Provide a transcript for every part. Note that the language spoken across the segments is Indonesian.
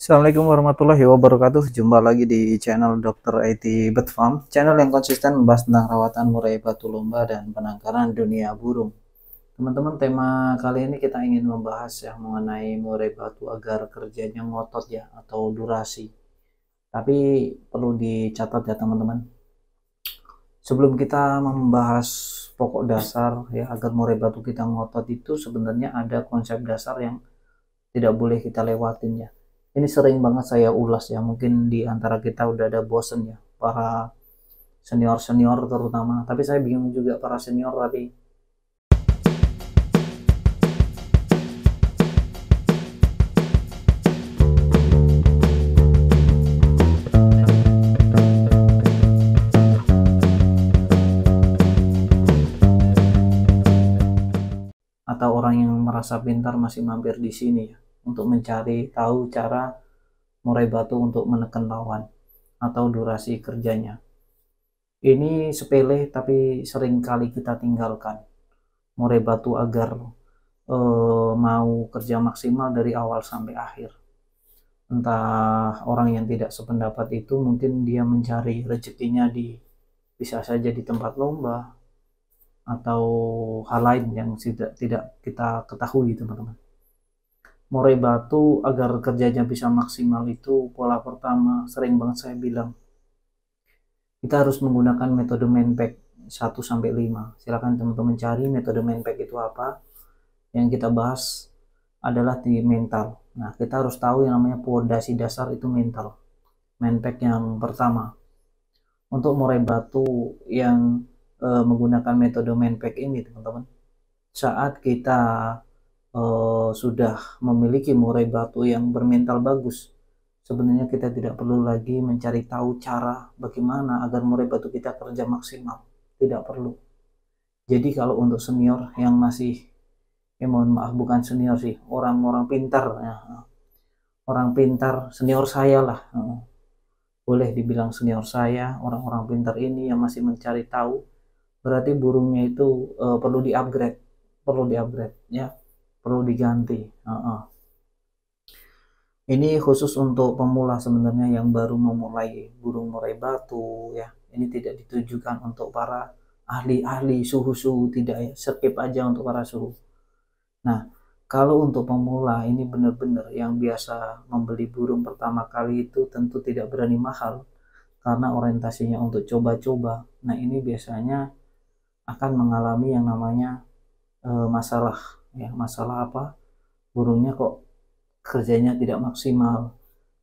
Assalamualaikum warahmatullahi wabarakatuh. Jumpa lagi di channel Dr. IT Bird Farm, channel yang konsisten membahas tentang rawatan murai batu lomba dan penangkaran dunia burung. Teman-teman, tema kali ini kita ingin membahas yang mengenai murai batu agar kerjanya ngotot ya, atau durasi. Tapi perlu dicatat ya teman-teman. Sebelum kita membahas pokok dasar ya agar murai batu kita ngotot, itu sebenarnya ada konsep dasar yang tidak boleh kita lewatin ya. Ini sering banget saya ulas ya, mungkin di antara kita udah ada bosen ya, para senior-senior terutama, tapi saya bingung juga para senior tapi atau orang yang merasa pintar masih mampir di sini ya, untuk mencari tahu cara murai batu untuk menekan lawan atau durasi kerjanya. Ini sepele tapi sering kali kita tinggalkan. Murai batu agar mau kerja maksimal dari awal sampai akhir. Entah orang yang tidak sependapat itu mungkin dia mencari rezekinya di bisa saja di tempat lomba atau hal lain yang tidak kita ketahui teman-teman. Murai batu agar kerjanya bisa maksimal itu pola pertama sering banget saya bilang, kita harus menggunakan metode Manpack 1-5. Silakan teman-teman cari metode Manpack itu apa. Yang kita bahas adalah di mental. Nah, kita harus tahu yang namanya pondasi dasar itu mental. Manpack yang pertama. Untuk murai batu yang menggunakan metode Manpack ini teman-teman, saat kita sudah memiliki murai batu yang bermental bagus, sebenarnya kita tidak perlu lagi mencari tahu cara bagaimana agar murai batu kita kerja maksimal. Tidak perlu. Jadi kalau untuk senior yang masih mohon maaf, bukan senior sih, orang-orang pintar ya, orang pintar senior saya lah, boleh dibilang senior saya, orang-orang pintar ini yang masih mencari tahu, berarti burungnya itu perlu diupgrade ya, perlu diganti. Ini khusus untuk pemula sebenarnya yang baru memulai burung murai batu ya. Ini tidak ditujukan untuk para ahli-ahli suhu-suhu, tidak ya. Skip aja untuk para suhu. Nah, kalau untuk pemula ini benar-benar yang biasa membeli burung pertama kali itu tentu tidak berani mahal karena orientasinya untuk coba-coba. Nah, ini biasanya akan mengalami yang namanya masalah ya. Masalah apa? Burungnya kok kerjanya tidak maksimal,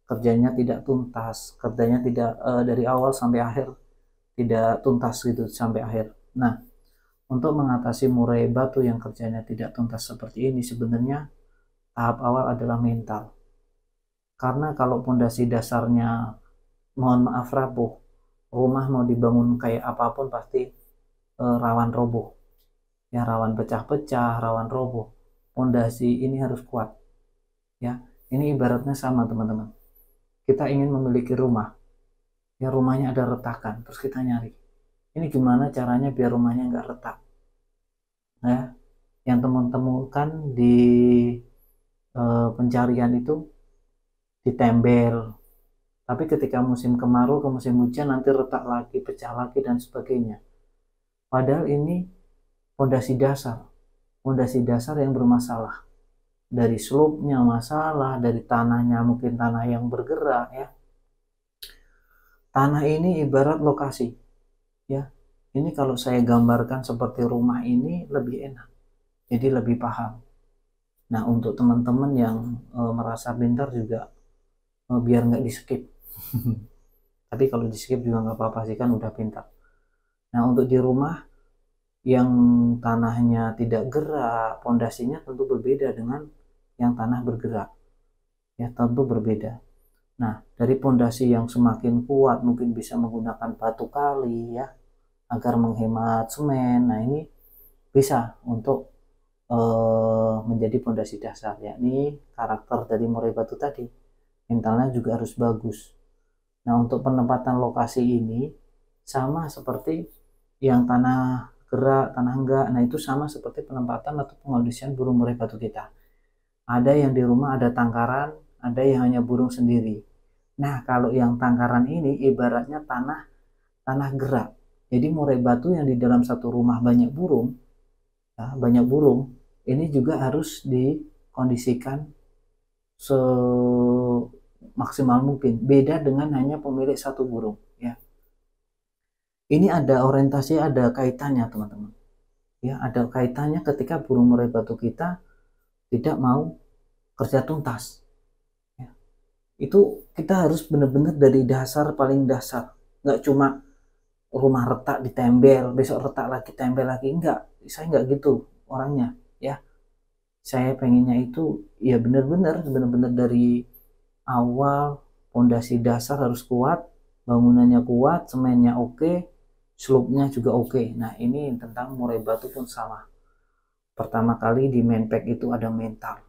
kerjanya tidak tuntas, kerjanya tidak dari awal sampai akhir tidak tuntas gitu sampai akhir. Nah, untuk mengatasi murai batu yang kerjanya tidak tuntas seperti ini, sebenarnya tahap awal adalah mental. Karena kalau pondasi dasarnya mohon maaf rapuh, rumah mau dibangun kayak apapun pasti rawan roboh. Ya, rawan pecah-pecah, rawan roboh. Pondasi ini harus kuat. Ya, ini ibaratnya sama teman-teman. Kita ingin memiliki rumah, ya rumahnya ada retakan, terus kita nyari, ini gimana caranya biar rumahnya nggak retak. Nah, yang teman-temukan di pencarian itu ditembel, tapi ketika musim kemarau ke musim hujan nanti retak lagi, pecah lagi dan sebagainya. Padahal ini pondasi dasar yang bermasalah. Dari slope-nya masalah, dari tanahnya mungkin tanah yang bergerak ya. Tanah ini ibarat lokasi ya. Ini kalau saya gambarkan seperti rumah ini lebih enak, jadi lebih paham. Nah, untuk teman-teman yang merasa pintar juga biar nggak di skip. Tapi kalau di skip juga nggak apa-apa sih, kan udah pintar. Nah, untuk di rumah yang tanahnya tidak gerak, pondasinya tentu berbeda dengan yang tanah bergerak ya, tentu berbeda. Nah, dari pondasi yang semakin kuat mungkin bisa menggunakan batu kali ya agar menghemat semen. Nah, ini bisa untuk menjadi pondasi dasar, yakni karakter dari murai batu tadi. Mentalnya juga harus bagus. Nah, untuk penempatan lokasi ini sama seperti yang tanah gerak, tanah enggak. Nah, itu sama seperti penempatan atau pengondisian burung murai batu kita. Ada yang di rumah ada tangkaran, ada yang hanya burung sendiri. Nah, kalau yang tangkaran ini ibaratnya tanah gerak. Jadi murai batu yang di dalam satu rumah banyak burung, ya, banyak burung, ini juga harus dikondisikan semaksimal mungkin. Beda dengan hanya pemilik satu burung, ya. Ini ada orientasi, ada kaitannya, teman-teman. Ya, ada kaitannya ketika burung murai batu kita tidak mau kerja tuntas. Ya. Itu kita harus benar-benar dari dasar, paling dasar. Nggak cuma rumah retak ditembel, besok retak lagi, tembel lagi. Enggak, saya nggak gitu orangnya. Ya, saya pengennya itu ya benar-benar dari awal pondasi dasar harus kuat, bangunannya kuat, semennya oke, slope-nya juga oke. Nah, ini tentang murai batu pun sama. Pertama kali di main pack itu ada mental.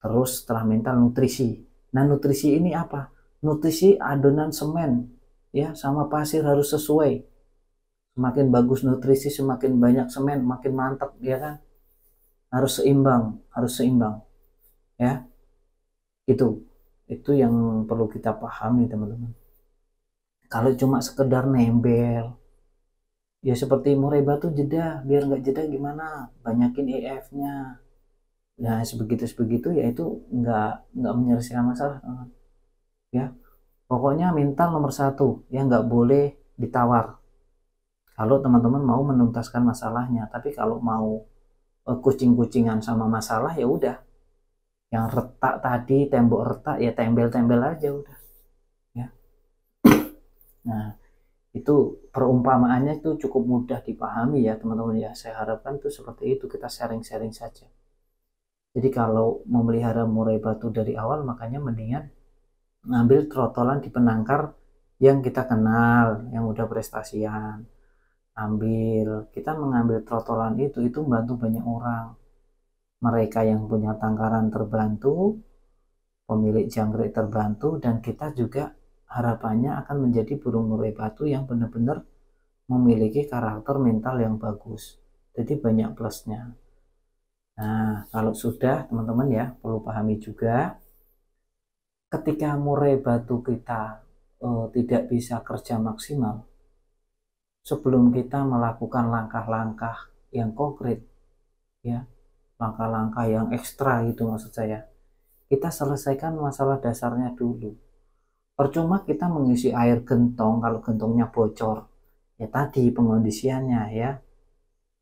Terus setelah mental, nutrisi. Nah, nutrisi ini apa? Nutrisi adonan semen, ya, sama pasir harus sesuai. Semakin bagus nutrisi, semakin banyak semen, makin mantap, ya kan? Harus seimbang, ya. Itu yang perlu kita pahami, teman-teman. Kalau cuma sekedar nembel, ya seperti murai batu jeda, biar nggak jeda gimana? Banyakin EF-nya. Nah, sebegitu ya itu nggak menyelesaikan masalah, ya. Pokoknya mental nomor satu, ya, nggak boleh ditawar. Kalau teman-teman mau menuntaskan masalahnya, tapi kalau mau kucing-kucingan sama masalah, ya udah. Yang retak tadi, tembok retak, ya tembel-tembel aja udah. Ya. Nah, itu perumpamaannya itu cukup mudah dipahami ya teman-teman ya. Saya harapkan tuh seperti itu, kita sharing-sharing saja. Jadi kalau memelihara murai batu dari awal, makanya mendingan ngambil trotolan di penangkar yang kita kenal, yang udah prestasian. Kita mengambil trotolan itu membantu banyak orang. Mereka yang punya tangkaran terbantu, pemilik jangkrik terbantu, dan kita juga harapannya akan menjadi burung murai batu yang benar-benar memiliki karakter mental yang bagus. Jadi banyak plusnya. Nah, kalau sudah, teman-teman ya, perlu pahami juga ketika murai batu kita tidak bisa kerja maksimal, sebelum kita melakukan langkah-langkah yang konkret, ya, langkah-langkah yang ekstra gitu maksud saya, kita selesaikan masalah dasarnya dulu. Percuma kita mengisi air gentong kalau gentongnya bocor. Ya tadi pengondisiannya, ya.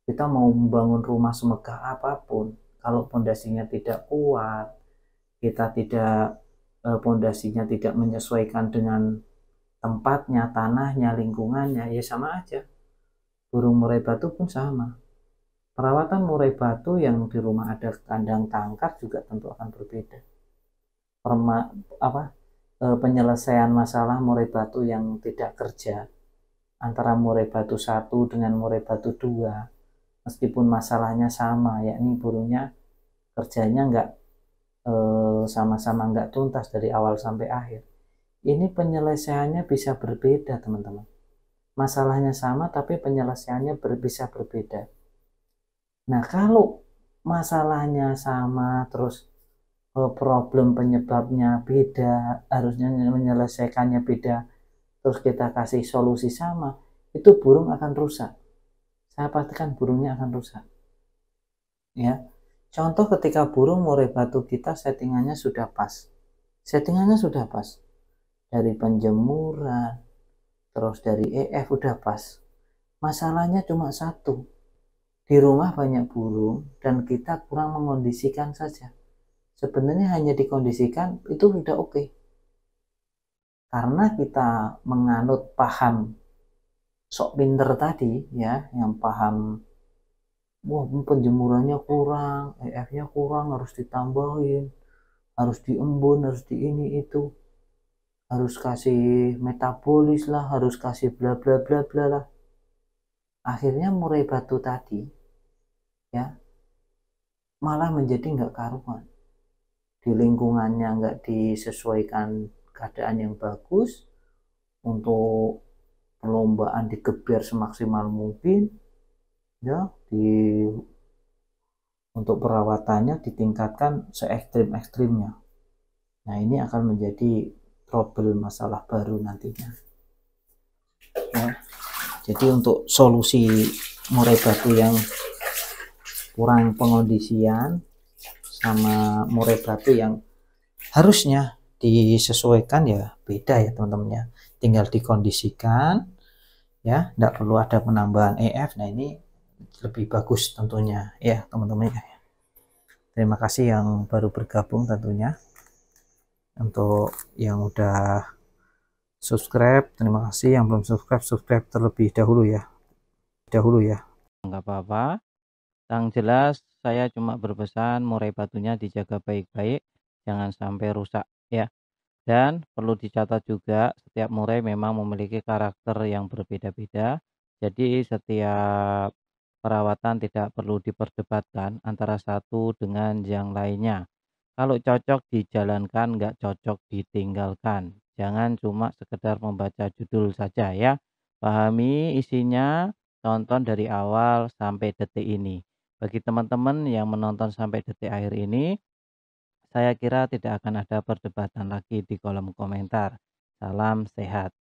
Kita mau membangun rumah semegah apapun, kalau pondasinya tidak kuat, kita tidak pondasinya tidak menyesuaikan dengan tempatnya, tanahnya, lingkungannya, ya sama aja. Burung murai batu pun sama. Perawatan murai batu yang di rumah ada kandang tangkar juga tentu akan berbeda. Penyelesaian masalah murai batu yang tidak kerja antara murai batu 1 dengan murai batu 2, meskipun masalahnya sama, yakni burungnya kerjanya sama-sama nggak tuntas dari awal sampai akhir. Ini penyelesaiannya bisa berbeda, teman-teman. Masalahnya sama tapi penyelesaiannya bisa berbeda. Nah, kalau masalahnya sama terus problem penyebabnya beda, harusnya menyelesaikannya beda, terus kita kasih solusi sama, itu burung akan rusak. Saya pastikan burungnya akan rusak. Ya, contoh ketika burung murai batu kita settingannya sudah pas. Dari penjemuran, terus dari EF udah pas. Masalahnya cuma satu. Di rumah banyak burung dan kita kurang mengondisikan saja. Sebenarnya hanya dikondisikan itu sudah oke. Karena kita menganut paham sok pinter tadi, ya, yang paham, wah, penjemurannya kurang, EF-nya kurang, harus ditambahin, harus diembun, harus di ini itu, harus kasih metabolis lah, harus kasih bla bla bla bla lah. Akhirnya murai batu tadi, ya, malah menjadi nggak karuan. Di lingkungannya nggak disesuaikan keadaan yang bagus, untuk perlombaan digeber semaksimal mungkin, ya, di untuk perawatannya ditingkatkan se-ekstrim-ekstrimnya. Nah, ini akan menjadi trouble, masalah baru nantinya ya. Jadi untuk solusi murai batu yang kurang pengondisian sama murai batu yang harusnya disesuaikan ya beda ya teman-teman ya, tinggal dikondisikan ya, tidak perlu ada penambahan EF. Nah, ini lebih bagus tentunya ya teman-teman ya. Terima kasih yang baru bergabung tentunya. Untuk yang udah subscribe, terima kasih. Yang belum subscribe, subscribe terlebih dahulu ya. Nggak apa-apa. Yang jelas saya cuma berpesan murai batunya dijaga baik-baik, jangan sampai rusak ya. Dan perlu dicatat juga setiap murai memang memiliki karakter yang berbeda-beda. Jadi setiap perawatan tidak perlu diperdebatkan antara satu dengan yang lainnya. Kalau cocok dijalankan, nggak cocok ditinggalkan. Jangan cuma sekedar membaca judul saja ya. Pahami isinya, tonton dari awal sampai detik ini. Bagi teman-teman yang menonton sampai detik akhir ini, saya kira tidak akan ada perdebatan lagi di kolom komentar. Salam sehat.